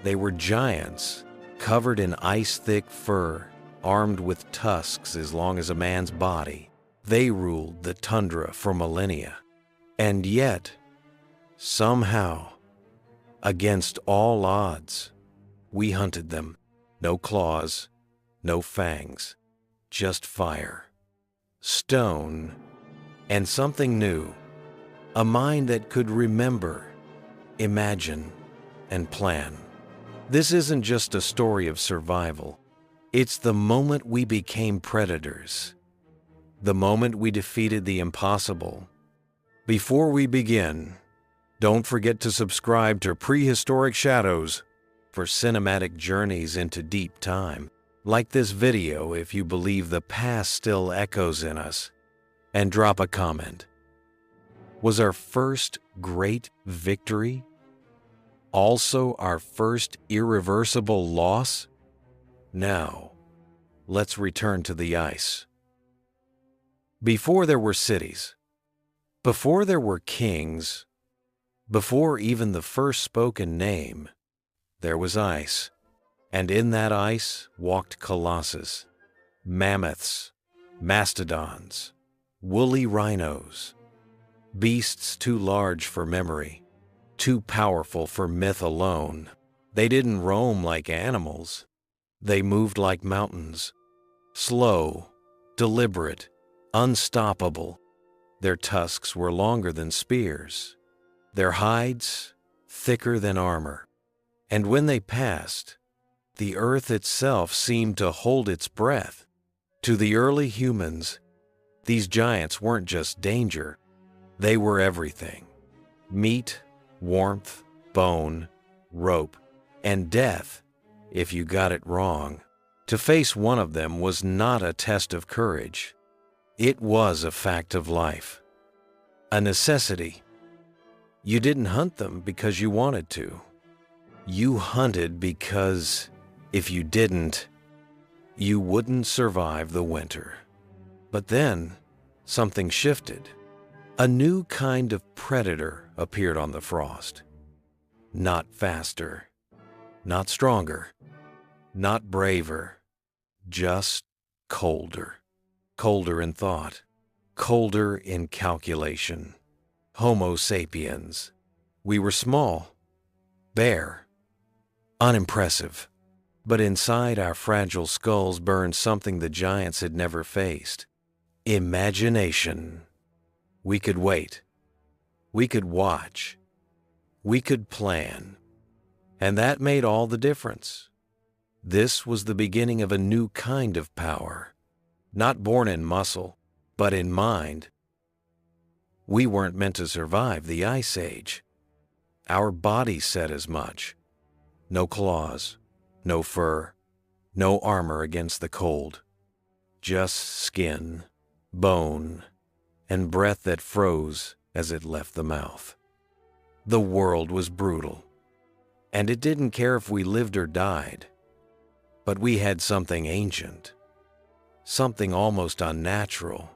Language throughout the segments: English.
They were giants, covered in ice-thick fur, armed with tusks as long as a man's body. They ruled the tundra for millennia. And yet, somehow, against all odds, we hunted them. No claws, no fangs, just fire, stone, and something new. A mind that could remember, imagine, and plan. This isn't just a story of survival. It's the moment we became predators. The moment we defeated the impossible. Before we begin, don't forget to subscribe to Prehistoric Shadows for cinematic journeys into deep time. Like this video if you believe the past still echoes in us. And drop a comment. Was our first great victory also our first irreversible loss? Now, let's return to the ice. Before there were cities, before there were kings, before even the first spoken name, there was ice. And in that ice walked colossus, mammoths, mastodons, woolly rhinos, beasts too large for memory, too powerful for myth alone. They didn't roam like animals. They moved like mountains, slow, deliberate, unstoppable. Their tusks were longer than spears, their hides thicker than armor. And when they passed, the earth itself seemed to hold its breath. To the early humans, these giants weren't just danger, they were everything. Meat, warmth, bone, rope, and death if you got it wrong. To face one of them was not a test of courage. It was a fact of life, a necessity. You didn't hunt them because you wanted to. You hunted because if you didn't, you wouldn't survive the winter. But then, something shifted. A new kind of predator appeared on the frost. Not faster, not stronger, not braver, just colder. Colder in thought, colder in calculation. Homo sapiens. We were small, bare, unimpressive. But inside our fragile skulls burned something the giants had never faced. Imagination. We could wait. We could watch. We could plan. And that made all the difference. This was the beginning of a new kind of power. Not born in muscle, but in mind. We weren't meant to survive the Ice Age. Our bodies said as much. No claws. No fur, no armor against the cold, just skin, bone, and breath that froze as it left the mouth. The world was brutal, and it didn't care if we lived or died. But we had something ancient, something almost unnatural,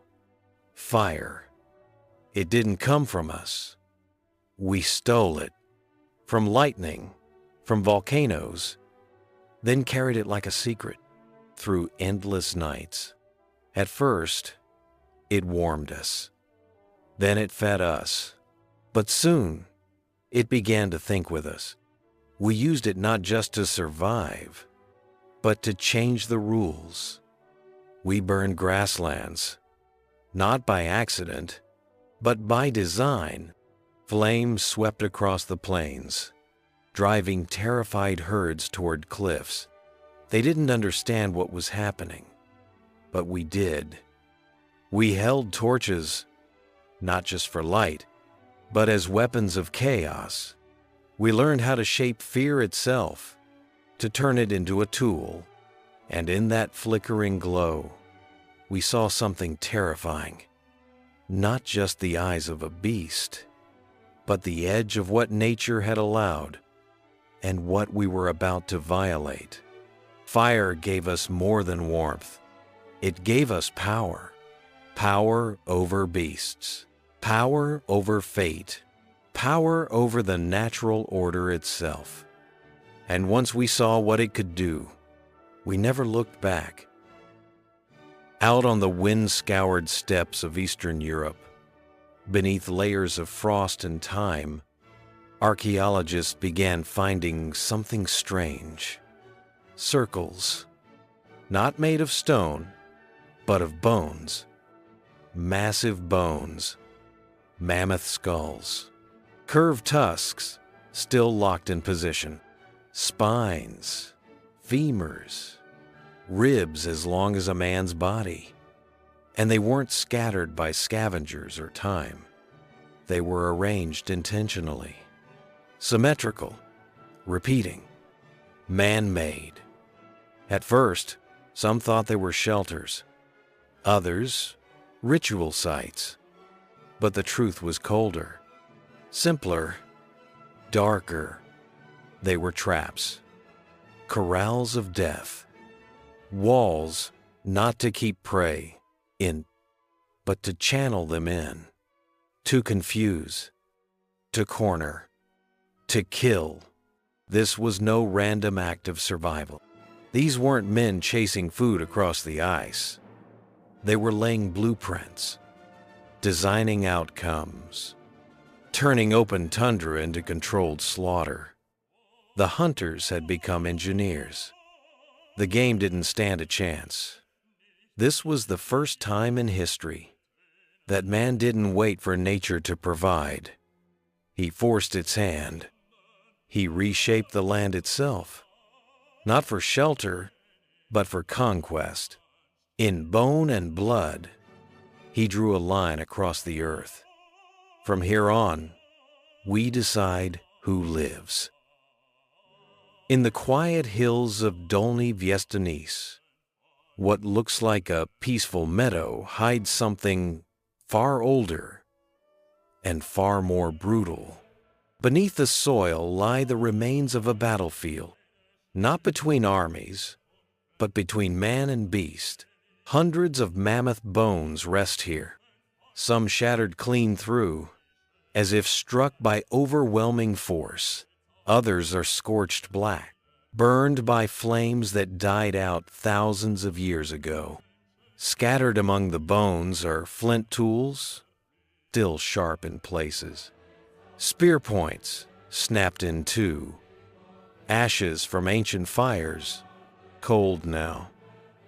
fire. It didn't come from us. We stole it, from lightning, from volcanoes, then carried it like a secret through endless nights. At first, it warmed us. Then it fed us. But soon, it began to think with us. We used it not just to survive, but to change the rules. We burned grasslands, not by accident, but by design. Flames swept across the plains, driving terrified herds toward cliffs. They didn't understand what was happening, but we did. We held torches, not just for light, but as weapons of chaos. We learned how to shape fear itself, to turn it into a tool. And in that flickering glow, we saw something terrifying. Not just the eyes of a beast, but the edge of what nature had allowed and what we were about to violate. Fire gave us more than warmth. It gave us power. Power over beasts. Power over fate. Power over the natural order itself. And once we saw what it could do, we never looked back. Out on the wind-scoured steppes of Eastern Europe, beneath layers of frost and time, archaeologists began finding something strange. Circles, not made of stone, but of bones. Massive bones, mammoth skulls, curved tusks still locked in position, spines, femurs, ribs as long as a man's body. And they weren't scattered by scavengers or time. They were arranged intentionally, symmetrical, repeating, man-made. At first, some thought they were shelters, others, ritual sites. But the truth was colder, simpler, darker. They were traps, corrals of death, walls not to keep prey in, but to channel them in, to confuse, to corner, to kill. This was no random act of survival. These weren't men chasing food across the ice. They were laying blueprints, designing outcomes, turning open tundra into controlled slaughter. The hunters had become engineers. The game didn't stand a chance. This was the first time in history that man didn't wait for nature to provide. He forced its hand. He reshaped the land itself, not for shelter, but for conquest. In bone and blood, he drew a line across the earth. From here on, we decide who lives. In the quiet hills of Dolny Viestanis, what looks like a peaceful meadow hides something far older and far more brutal. Beneath the soil lie the remains of a battlefield, not between armies, but between man and beast. Hundreds of mammoth bones rest here, some shattered clean through, as if struck by overwhelming force. Others are scorched black, burned by flames that died out thousands of years ago. Scattered among the bones are flint tools, still sharp in places, spear points snapped in two, ashes from ancient fires, cold now,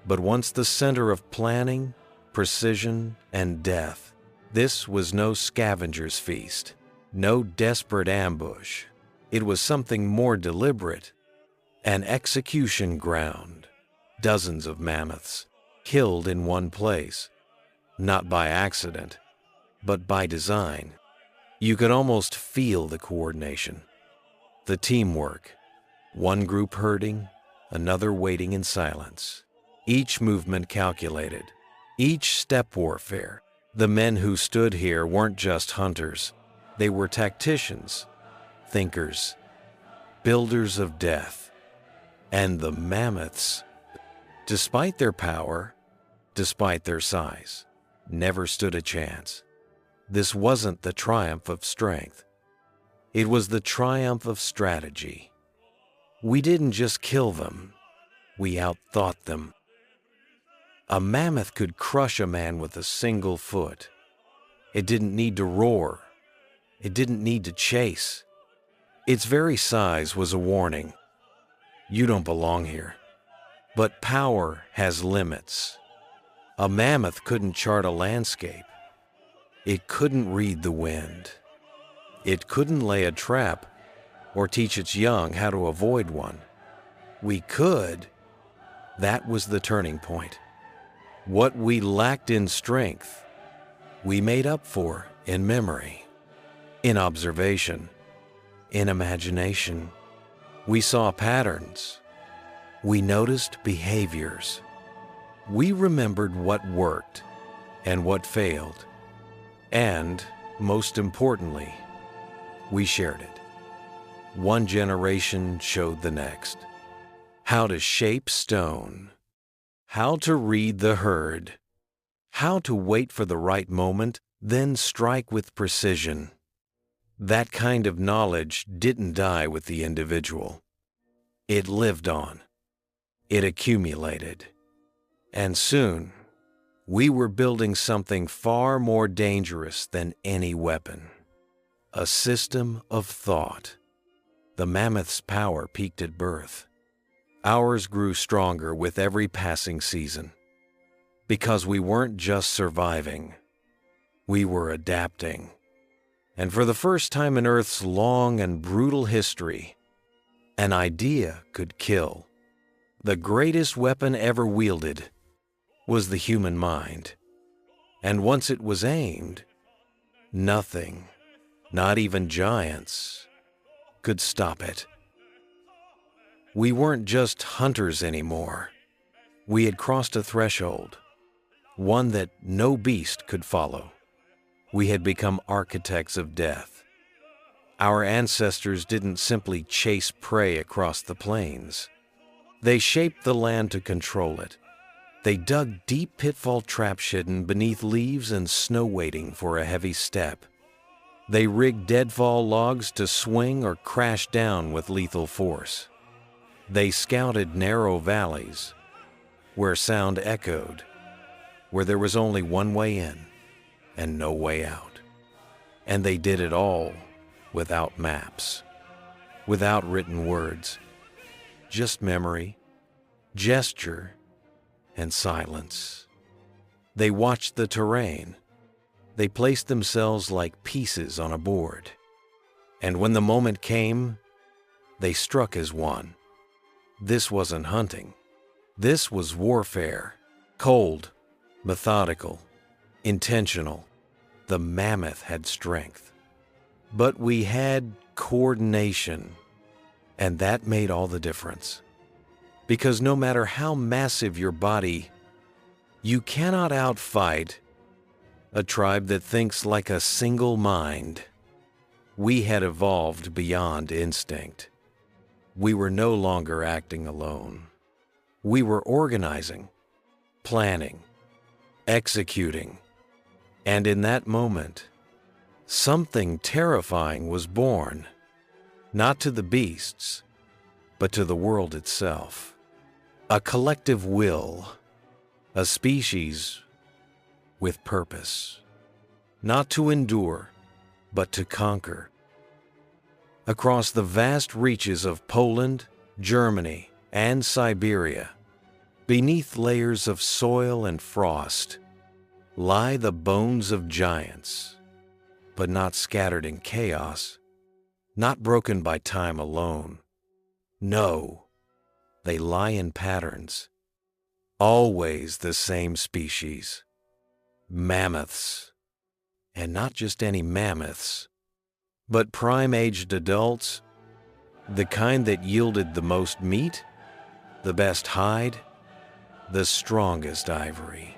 but once the center of planning, precision, and death. This was no scavenger's feast, no desperate ambush. It was something more deliberate, an execution ground. Dozens of mammoths, killed in one place, not by accident, but by design. You could almost feel the coordination, the teamwork. One group herding, another waiting in silence. Each movement calculated, each step warfare. The men who stood here weren't just hunters. They were tacticians, thinkers, builders of death. And the mammoths, despite their power, despite their size, never stood a chance. This wasn't the triumph of strength. It was the triumph of strategy. We didn't just kill them, we outthought them. A mammoth could crush a man with a single foot. It didn't need to roar. It didn't need to chase. Its very size was a warning. You don't belong here. But power has limits. A mammoth couldn't chart a landscape. It couldn't read the wind. It couldn't lay a trap or teach its young how to avoid one. We could. That was the turning point. What we lacked in strength, we made up for in memory, in observation, in imagination. We saw patterns. We noticed behaviors. We remembered what worked and what failed. And, most importantly, we shared it. One generation showed the next. How to shape stone. How to read the herd. How to wait for the right moment, then strike with precision. That kind of knowledge didn't die with the individual. It lived on. It accumulated. And soon, we were building something far more dangerous than any weapon. A system of thought. The mammoth's power peaked at birth. Ours grew stronger with every passing season. Because we weren't just surviving, we were adapting. And for the first time in Earth's long and brutal history, an idea could kill. The greatest weapon ever wielded was the human mind. And once it was aimed, nothing, not even giants, could stop it. We weren't just hunters anymore. We had crossed a threshold, one that no beast could follow. We had become architects of death. Our ancestors didn't simply chase prey across the plains. They shaped the land to control it. They dug deep pitfall traps hidden beneath leaves and snow waiting for a heavy step. They rigged deadfall logs to swing or crash down with lethal force. They scouted narrow valleys where sound echoed, where there was only one way in and no way out. And they did it all without maps, without written words, just memory, gesture, and silence. They watched the terrain. They placed themselves like pieces on a board. And when the moment came, they struck as one. This wasn't hunting. This was warfare. Cold, methodical, intentional. The mammoth had strength. But we had coordination. And that made all the difference. Because no matter how massive your body, you cannot outfight a tribe that thinks like a single mind. We had evolved beyond instinct. We were no longer acting alone. We were organizing, planning, executing. And in that moment, something terrifying was born, not to the beasts, but to the world itself. A collective will, a species with purpose, not to endure, but to conquer. Across the vast reaches of Poland, Germany, and Siberia, beneath layers of soil and frost, lie the bones of giants, but not scattered in chaos, not broken by time alone. No, they lie in patterns, always the same species. Mammoths, and not just any mammoths, but prime-aged adults, the kind that yielded the most meat, the best hide, the strongest ivory.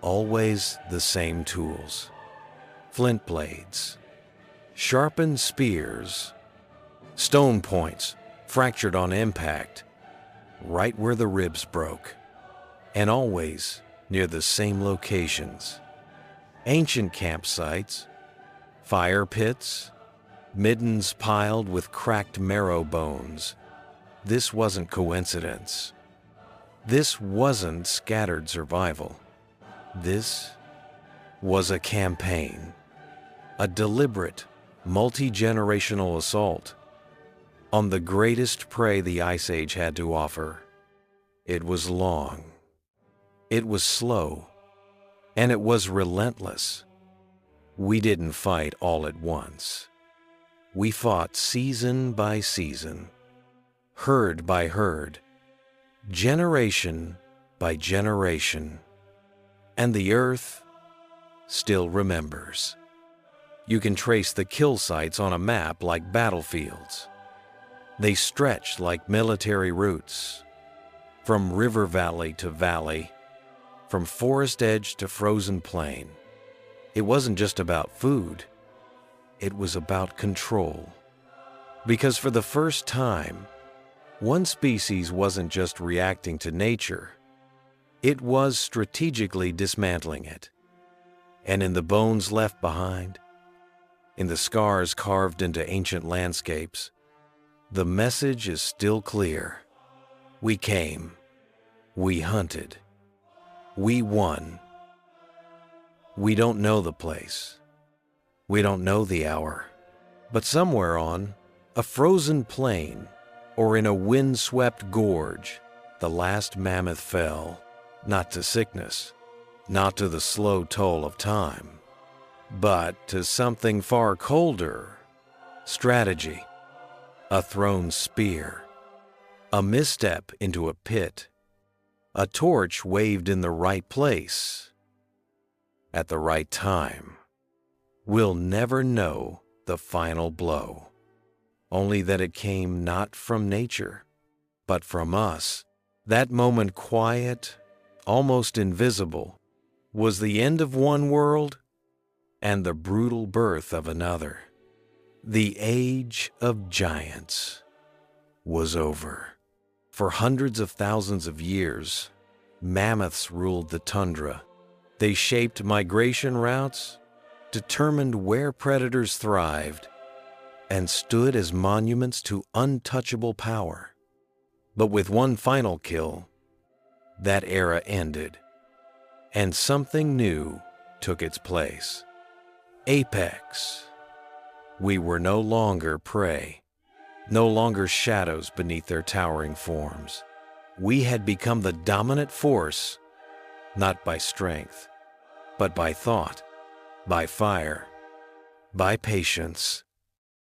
Always the same tools. Flint blades, sharpened spears, stone points fractured on impact, right where the ribs broke, and always near the same locations. Ancient campsites, fire pits, middens piled with cracked marrow bones. This wasn't coincidence. This wasn't scattered survival. This was a campaign, a deliberate, multi-generational assault on the greatest prey the Ice Age had to offer. It was long. It was slow, and it was relentless. We didn't fight all at once. We fought season by season, herd by herd, generation by generation. And the Earth still remembers. You can trace the kill sites on a map like battlefields. They stretch like military routes, from river valley to valley, from forest edge to frozen plain. It wasn't just about food, it was about control. Because for the first time, one species wasn't just reacting to nature, it was strategically dismantling it. And in the bones left behind, in the scars carved into ancient landscapes, The message is still clear. We came. We hunted. We won. We don't know the place. We don't know the hour. But somewhere on a frozen plain or in a wind-swept gorge, the last mammoth fell, not to sickness, not to the slow toll of time, but to something far colder: strategy, a thrown spear, a misstep into a pit, a torch waved in the right place, at the right time. We'll never know the final blow, only that it came not from nature, but from us. That moment, quiet, almost invisible, was the end of one world and the brutal birth of another. The age of giants was over. For hundreds of thousands of years, mammoths ruled the tundra. They shaped migration routes, determined where predators thrived, and stood as monuments to untouchable power. But with one final kill, that era ended, and something new took its place. Apex. We were no longer prey, no longer shadows beneath their towering forms. We had become the dominant force, not by strength, but by thought, by fire, by patience.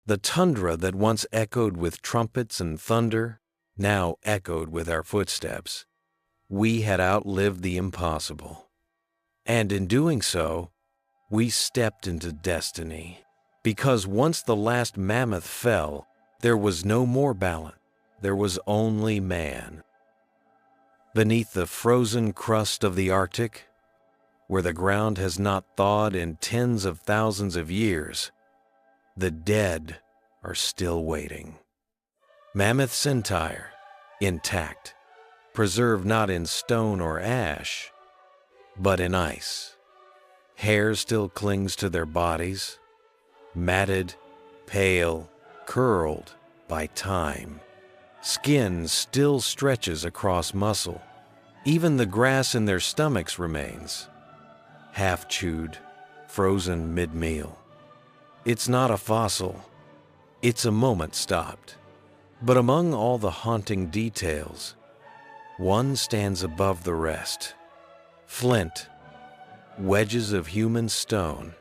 The tundra that once echoed with trumpets and thunder now echoed with our footsteps. We had outlived the impossible. And in doing so, we stepped into destiny. Because once the last mammoth fell, there was no more balance. There was only man. Beneath the frozen crust of the Arctic, where the ground has not thawed in tens of thousands of years, the dead are still waiting. Mammoths entire, intact, preserved not in stone or ash, but in ice. Hair still clings to their bodies, matted, pale, curled by time. Skin still stretches across muscle. Even the grass in their stomachs remains, half chewed, frozen mid-meal. It's not a fossil, it's a moment stopped. But among all the haunting details, one stands above the rest. Flint, wedges of human stone,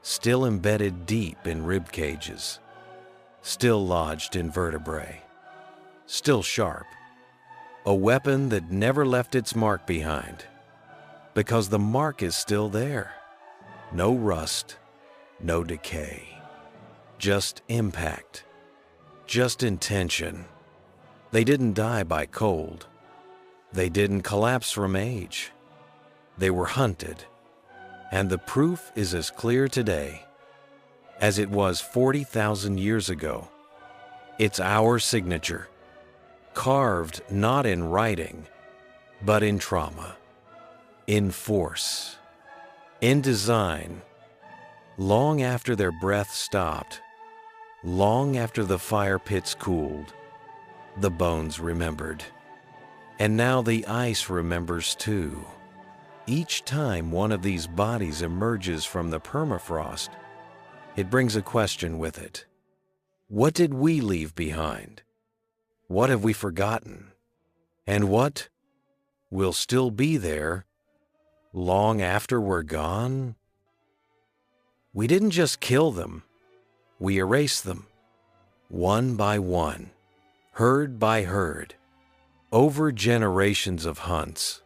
still embedded deep in rib cages, still lodged in vertebrae, still sharp. A weapon that never left its mark behind, because the mark is still there. No rust, no decay, just impact, just intention. They didn't die by cold. They didn't collapse from age. They were hunted, and the proof is as clear today as it was 40,000 years ago. It's our signature, carved not in writing, but in trauma, in force, in design. Long after their breath stopped, long after the fire pits cooled, the bones remembered. And now the ice remembers too. Each time one of these bodies emerges from the permafrost, it brings a question with it. What did we leave behind? What have we forgotten? And what will still be there long after we're gone? We didn't just kill them, we erased them, one by one, herd by herd. Over generations of hunts,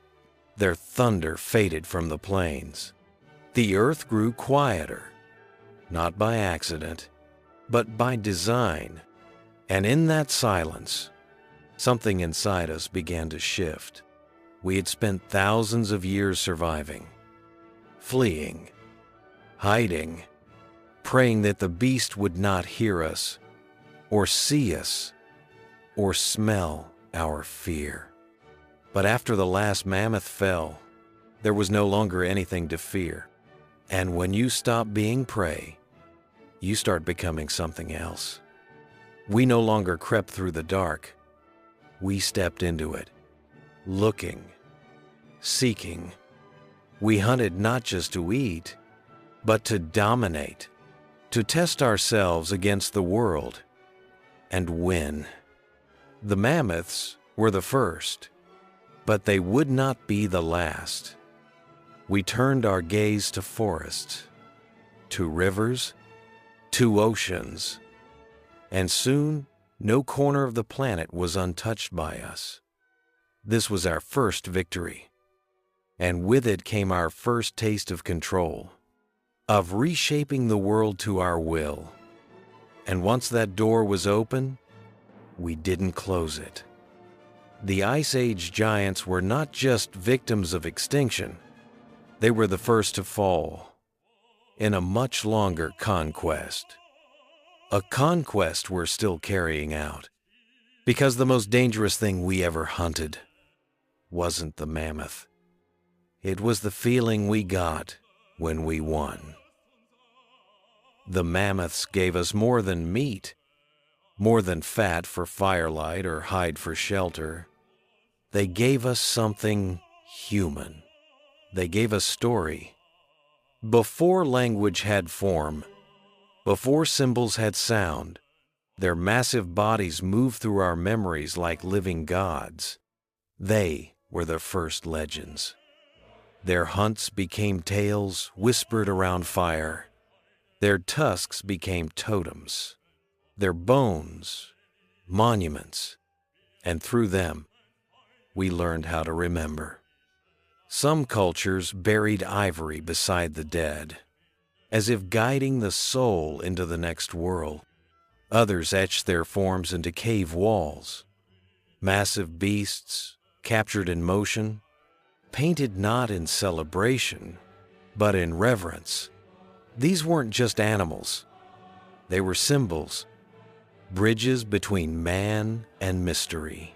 their thunder faded from the plains. The earth grew quieter, not by accident, but by design. And in that silence, something inside us began to shift. We had spent thousands of years surviving, fleeing, hiding, praying that the beast would not hear us, or see us, or smell our fear. But after the last mammoth fell, there was no longer anything to fear. And when you stop being prey, you start becoming something else. We no longer crept through the dark. We stepped into it, looking, seeking. We hunted not just to eat, but to dominate, to test ourselves against the world, and win. The mammoths were the first, but they would not be the last. We turned our gaze to forests, to rivers, to oceans, and soon no corner of the planet was untouched by us. This was our first victory, and with it came our first taste of control, of reshaping the world to our will. And once that door was open, we didn't close it. The Ice Age giants were not just victims of extinction, they were the first to fall in a much longer conquest. A conquest we're still carrying out, because the most dangerous thing we ever hunted wasn't the mammoth. It was the feeling we got when we won. The mammoths gave us more than meat, more than fat for firelight or hide for shelter. They gave us something human. They gave us story. Before language had form, before symbols had sound, their massive bodies moved through our memories like living gods. They were the first legends. Their hunts became tales whispered around fire. Their tusks became totems. Their bones, monuments, and through them, we learned how to remember. Some cultures buried ivory beside the dead, as if guiding the soul into the next world. Others etched their forms into cave walls. Massive beasts, captured in motion, painted not in celebration, but in reverence. These weren't just animals. They were symbols, bridges between man and mystery,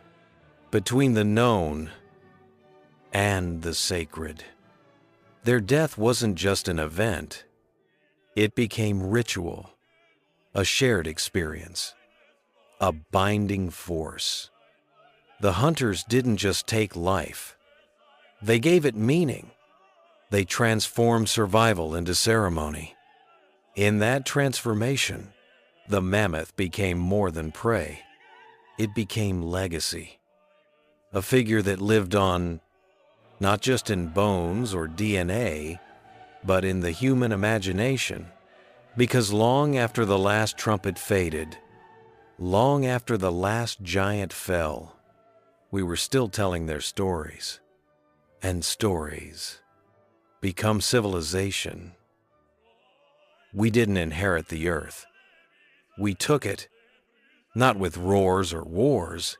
between the known and the sacred. Their death wasn't just an event. It became ritual, a shared experience, a binding force. The hunters didn't just take life. They gave it meaning. They transformed survival into ceremony. In that transformation, the mammoth became more than prey. It became legacy, a figure that lived on not just in bones or DNA, but in the human imagination. Because long after the last trumpet faded, long after the last giant fell, we were still telling their stories. And stories become civilization. We didn't inherit the earth. We took it, not with roars or wars,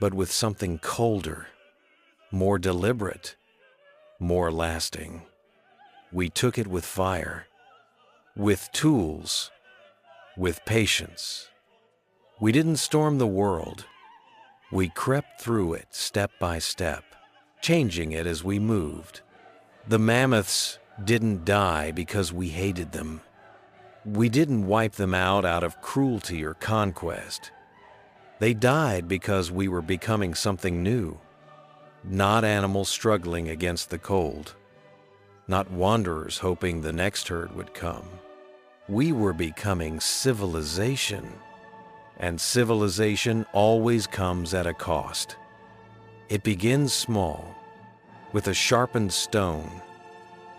but with something colder, more deliberate, more lasting. We took it with fire, with tools, with patience. We didn't storm the world. We crept through it step by step, changing it as we moved. The mammoths didn't die because we hated them. We didn't wipe them out of cruelty or conquest. They died because we were becoming something new. Not animals struggling against the cold, not wanderers hoping the next herd would come. We were becoming civilization, and civilization always comes at a cost. It begins small, with a sharpened stone,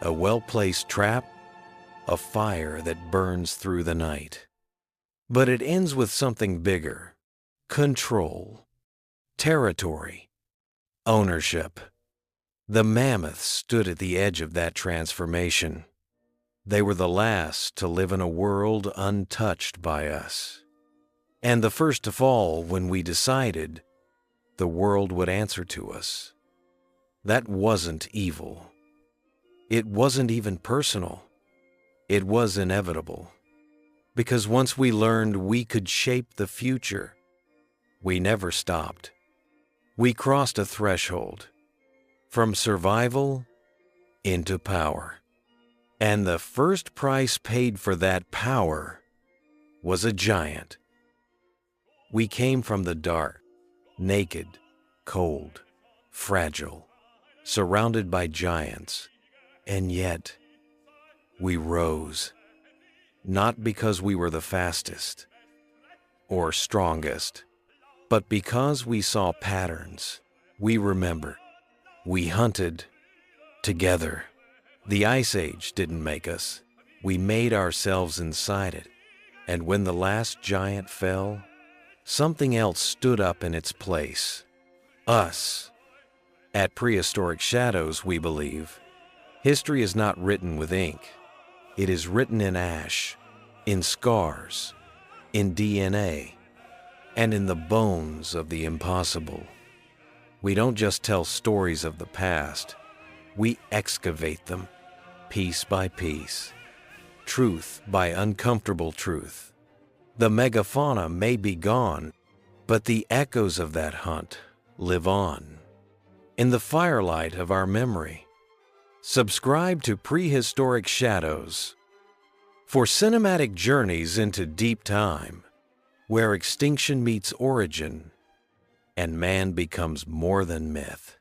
a well-placed trap, a fire that burns through the night. But it ends with something bigger: control, territory, ownership. The mammoths stood at the edge of that transformation. They were the last to live in a world untouched by us, and the first to fall when we decided the world would answer to us. That wasn't evil. It wasn't even personal. It was inevitable. Because once we learned we could shape the future, we never stopped. We crossed a threshold from survival into power. And the first price paid for that power was a giant, We came from the dark, naked, cold, fragile, surrounded by giants, and yet we rose, not because we were the fastest or strongest, but because we saw patterns. We remembered. We hunted together. The Ice Age didn't make us. We made ourselves inside it. And when the last giant fell, something else stood up in its place. Us. At Prehistoric Shadows, we believe, history is not written with ink. It is written in ash, in scars, in DNA, and in the bones of the impossible. We don't just tell stories of the past, we excavate them, piece by piece, truth by uncomfortable truth. The megafauna may be gone, but the echoes of that hunt live on, in the firelight of our memory. Subscribe to Prehistoric Shadows for cinematic journeys into deep time, where extinction meets origin and man becomes more than myth.